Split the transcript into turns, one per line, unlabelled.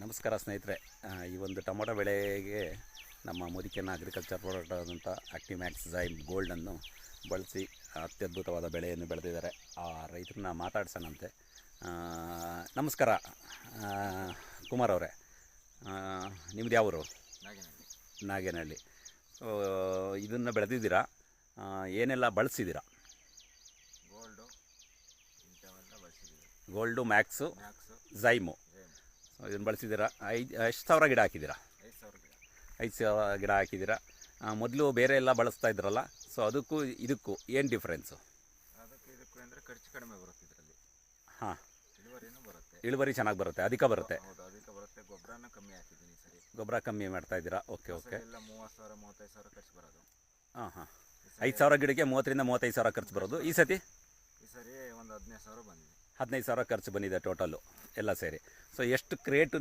ನಮಸ್ಕಾರ ಸ್ನೇಹಿತರೆ. ಈ ಒಂದು ಟೊಮೊಟೊ ಬೆಳೆಗೆ ನಮ್ಮ ಮೋದಿಕೆನ ಅಗ್ರಿಕಲ್ಚರ್ ಪ್ರಾಡಕ್ಟ್ ಆದಂಥ ಆಕ್ಟಿಮ್ಯಾಕ್ಸ್ ಝೈಮ್ ಗೋಲ್ಡನ್ನು ಬಳಸಿ ಅತ್ಯದ್ಭುತವಾದ ಬೆಳೆಯನ್ನು ಬೆಳೆದಿದ್ದಾರೆ. ಆ ರೈತರನ್ನ ಮಾತಾಡ್ಸೋಣಂತೆ. ನಮಸ್ಕಾರ ಕುಮಾರ್ ಅವರೇ, ನಿಮ್ದು ಯಾವರು? ನಾಗೇನಹಳ್ಳಿ. ಸೊ ಇದನ್ನು ಬೆಳೆದಿದ್ದೀರಾ, ಏನೆಲ್ಲ ಬಳಸಿದ್ದೀರಾ? ಗೋಲ್ಡು, ಮ್ಯಾಕ್ಸು, ಝೈಮು ಇದನ್ನು ಬಳಸಿದ್ದೀರಾ. ಎಷ್ಟು ಸಾವಿರ ಗಿಡ ಹಾಕಿದ್ದೀರಾ? 5,000 ಗಿಡ ಹಾಕಿದ್ದೀರಾ. ಮೊದಲು ಬೇರೆ ಎಲ್ಲ ಬಳಸ್ತಾ ಇದ್ರಲ್ಲ, ಸೊ ಅದಕ್ಕೂ ಇದಕ್ಕೂ ಏನು ಡಿಫ್ರೆನ್ಸು?
ಇದಕ್ಕೂ ಅಂದರೆ ಖರ್ಚು ಕಡಿಮೆ ಬರುತ್ತೆ ಇದರಲ್ಲಿ.
ಹಾಂ,
ಇಳುವರಿನೂ ಬರುತ್ತೆ.
ಇಳುವರಿ ಚೆನ್ನಾಗಿ ಬರುತ್ತೆ, ಅಧಿಕ ಬರುತ್ತೆ.
ಹೌದು, ಅಧಿಕ ಬರುತ್ತೆ. ಗೊಬ್ಬರನ ಕಮ್ಮಿ ಹಾಕಿದ್ದೀನಿ ಸರಿ.
ಗೊಬ್ಬರ ಕಮ್ಮಿ ಮಾಡ್ತಾ ಇದ್ದೀರಾ? ಓಕೆ.
ಎಲ್ಲ 30,000 35,000 ಖರ್ಚು ಬರೋದು.
ಹಾಂ. 5,000 ಗಿಡಕ್ಕೆ 30,000 ರಿಂದ 35,000 ಖರ್ಚು ಬರೋದು. ಈ ಸರಿ
ಒಂದು 15,000 ಬಂದಿದೆ.
15,000 ಖರ್ಚು ಬಂದಿದೆ ಟೋಟಲ್ಲು ಎಲ್ಲ ಸೇರಿ. ಸೊ ಎಷ್ಟು ಕ್ರೇಟ್